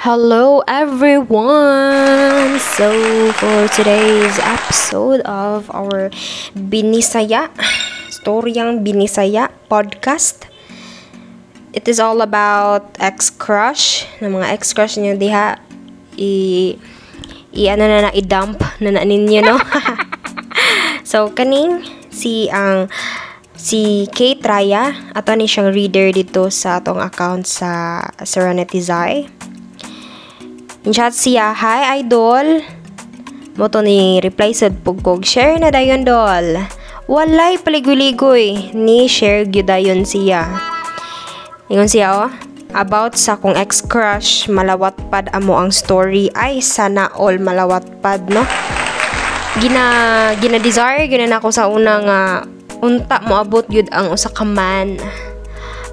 Hello everyone! So, for today's episode of our Storyang Binisaya podcast, it is all about ex-crush, ng mga ex-crush nyo diha, i-dump na ninyo, no? So, kaning si Kate Raya, ato ni siyang reader dito sa atong account sa Serenity Zai. In-chat siya, "Hi, idol." Moto ni reply sad pugkog, "Share na dayon, dol." Walay paligoy-ligoy, ni share gyud dayon siya. Ingon siya, about sa kong ex-crush, malawat pad amo ang story. Ay, sana all malawat pad, no? Gina-desire gyud na ako sa una nga unta mo abot gyud ang usa ka man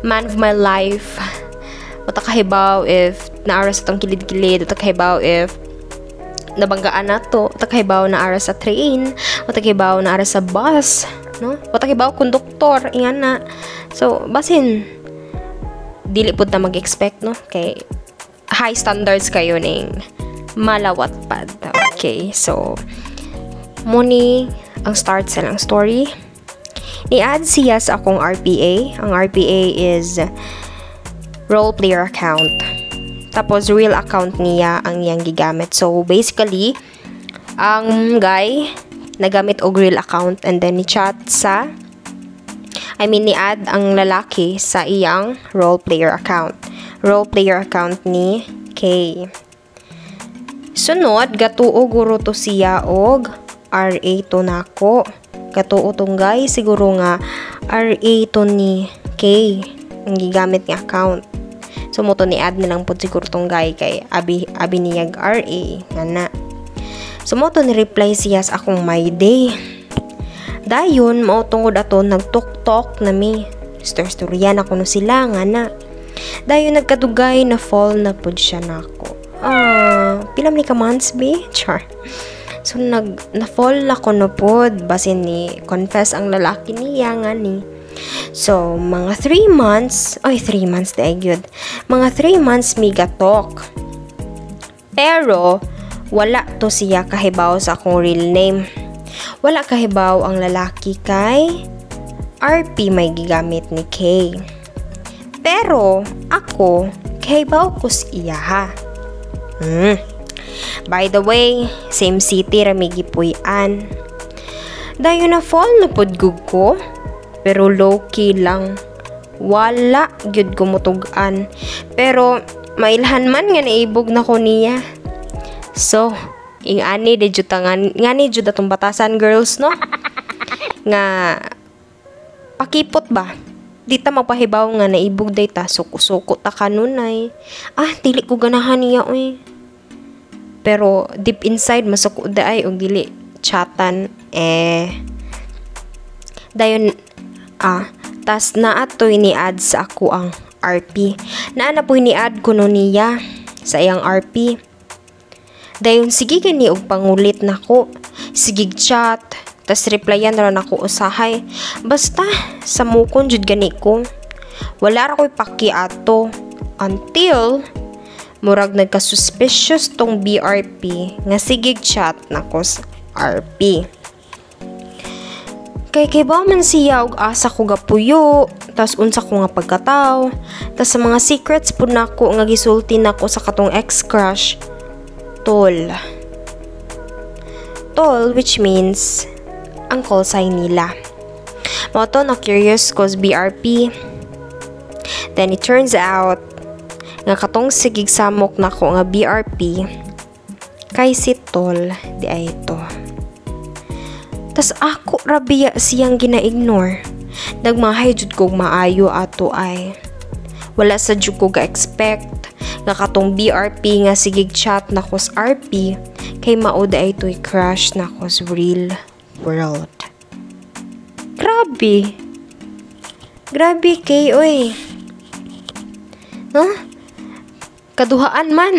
of my life. Utakahibaw if naara sa tong kilid-kilid, utakahibaw if nabanggaan na to, utakahibaw na ara sa train, utakahibaw na ara sa bus, no? Utakahibaw konduktor, ingan na. So, basin dili pud ta mag-expect, no? Kay high standards kayo ning malawat pad. Okay, so muni ang start sa lang story. Ni-add siya sa akong RPA. Ang RPA is role player account. Tapos real account niya ang iyang gigamit. So basically, ang guy nagamit og real account and then ni-chat ni-add ang lalaki sa iyang role player account. Role player account ni Kay. Sunod, gatuo guro to siya og RA to nako. Gatuo tong guy siguro nga RA to ni Kay ang gigamit nga account. So mo to ni-add nilang po siguro tong guy kay abi niyag RA nga na. So mo to ni-reply siya sa akong my day. Dayon mao tungod ato nagtuktok na mi. Storyan ako no sila nga na. Dayon nagkadugay na fall na pud siya nako. Pila ni ka months be? Char. So na-fall na ko no pod basin ni confess ang lalaki niya nga ni. So, mga 3 months, mga 3 months mi gatok. Pero, wala to siya kahibaw sa akong real name. Wala kahibaw ang lalaki kay RP may gigamit ni Kay. Pero, ako, kahibaw ko siya ha. By the way, same city rami gipuy-an. Dayon na fall na pod gug ko. Pero low-key lang. Wala gyud gumutugan. Pero mailhan man nga naibog na ko niya. So, ingani de jud ngani jud atong batasan girls, no? Nga pakipot ba? Di ta magpahibaw nga naibog day ta suko-suko ta kanunay. Dili ko ganahan niya oy. Pero deep inside masuko daay og dili chatan dayon tas naatoy ni-add sa ako ang RP. Naana po ni-add ko no niya sa iyang RP. Dayon sige gani og pangulit nako. Sige chat, tas replyan ra nako usahay. Basta sa mukon jud gani ko. Wala ra koy paki ato until murag nagka-suspicious tong BRP nga sige chat nako sa RP. Kay ba man siya og asa ko gapuyo, tas unsa ko nga pagkataw, tas sa mga secrets pud nako nga gisulti nako sa katong ex-crush, tol, which means ang call sign nila. Mao to na curious cause BRP. Then it turns out nga katong sigig samok nako nga BRP kay si tol di ay ito. Tas ako rabiya siyang gina-ignore. Nagmahay jud kog maayo ato ay. Wala sa jud ko ga-expect nga katong BRP nga sigig chat na ko sa RP kay maoda ay to'y crush na ko sa real world. Grabe kay oy. Kaduhaan man.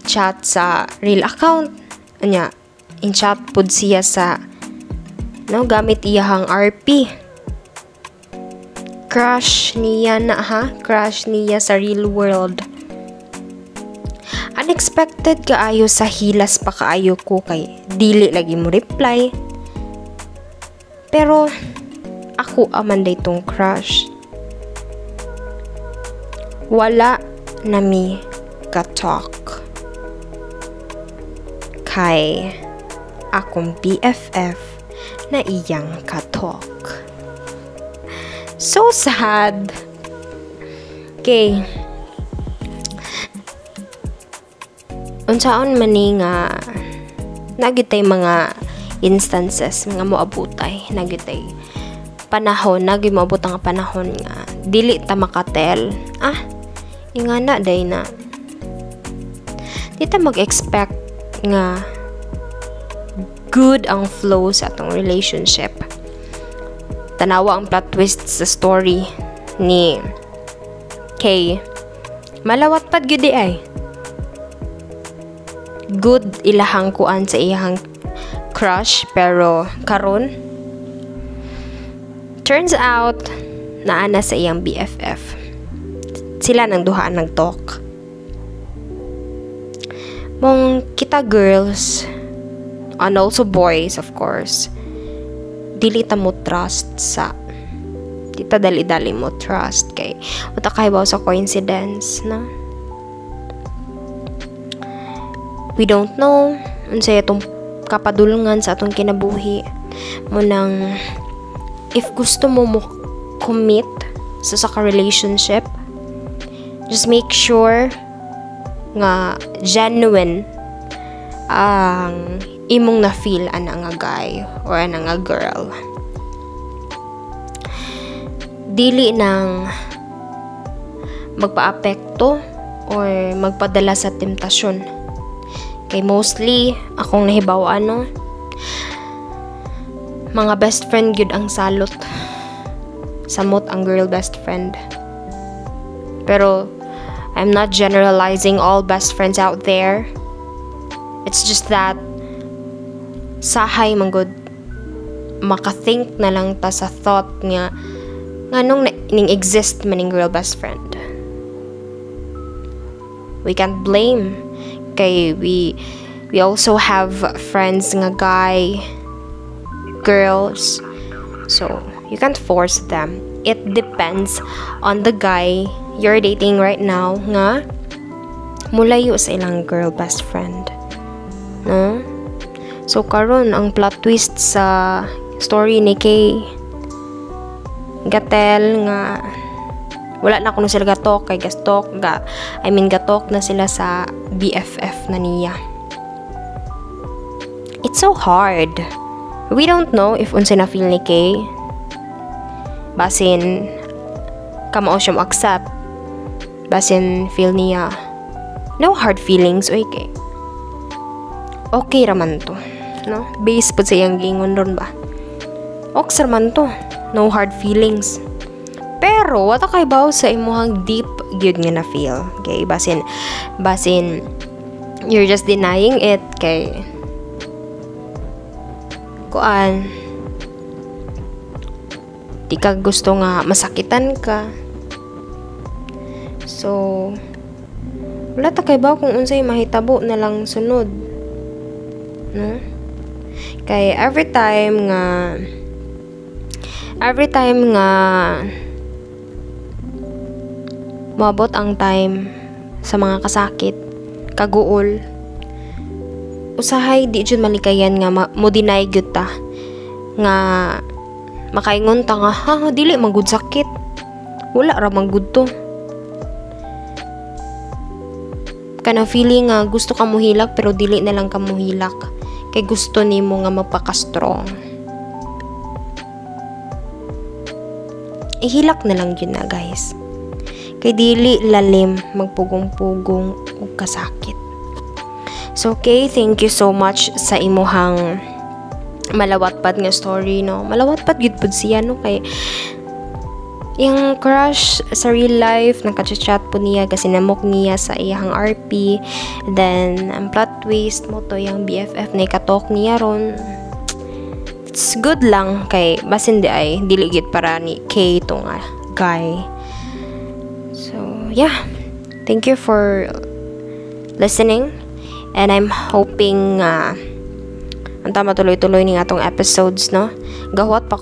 Chat sa real account. In-chat pod siya sa gamit iyahang RP. Crush niya sa real world. Unexpected kaayo sa hilas pa kaayo ko kay dili lagi mo reply. Pero ako aman day tong crush. Wala nami ka-talk. Kay akong BFF na iyang ka-talk. So sad. Okay. Unsaon man ni nga nagitay mga instances nga moabutay, nagitay panahon, moabot ang panahon nga dili ta makatel. Ingana day na. Di ta mag-expect nga good ang flow sa atong relationship. Tanawa ang plot twist sa story ni Kay. Malawat pad gyud ay. Good ilahang kuan sa iyang crush, pero karon turns out naana sa iyang BFF. Sila nang duha nag-talk. Mong kita girls and also boys, of course, dili ta mo trust sa kita dali-dali mo trust kay uta kay ba sa coincidence na we don't know unsay atong kapadulngan sa atong kinabuhi mo nang if gusto mo commit sa relationship, just make sure nga genuine ang imong na feel ana nga guy or ana nga girl. Dili nang magpaapekto or magpadala sa temptasyon. Kay mostly akong nahibaw-an mga best friend gyud ang salot. Samot ang girl best friend. Pero I'm not generalizing all best friends out there. It's just that sahay manggod maka-think na lang ta sa thought nga nganong ning exist maning girl best friend. We can't blame kay we also have friends nga guy girls, so you can't force them. It depends on the guy you're dating right now nga mulayo sa ilang girl best friend, no? So karon ang plot twist sa story ni Kay, gatel nga wala na kuno sila gatok kay gatok gatok na sila sa BFF na niya. It's so hard. We don't know if unsa na feel ni Kay. Basin kamao siya mo-accept. Basin feel niya no hard feelings oy Kay. Okay raman to, no? Base po sa iyang gingon ron ba? Okay raman to. No hard feelings. Pero wata kay baw sa imuhang deep gyud nga na feel. Okay, basin you're just denying it kay kuan di ka gusto nga masakitan ka. So wala ta kay baw kung unsay mahitabo na lang sunod, no? Kay every time nga moabot ang time sa mga kasakit, kaguol, usahay di jud malikayan nga mo deny gyud ta nga makaingon ta nga dili man gud sakit, wala ra man gud to. Kanang feeling nga gusto ka mohilak pero dili na lang ka mohilak kay gusto nimo nga magpaka-strong. Ihilak na lang yun na guys. Kay dili lalim magpugong-pugong ug kasakit. So okay, thank you so much sa imuhang malawatpad nga story, no? Malawatpad gid pud siya, no? Kay yung crush sa real life nakachat po niya kasi namok niya sa iyang RP. Then ang plot twist mo to yung BFF na ikatok niya ron. It's good lang kay basin di ay dili gid para ni Kay to nga guy. So yeah, thank you for listening. And I'm hoping anta matuloy-tuloy ni atong episodes, no? Gawat pa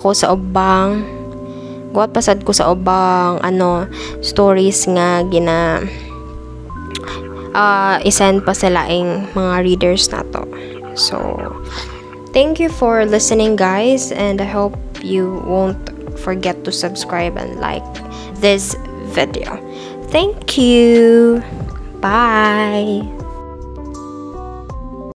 sad ko sa ubang stories nga isend pa sa laing mga readers nato. So thank you for listening, guys, and I hope you won't forget to subscribe and like this video. Thank you. Bye.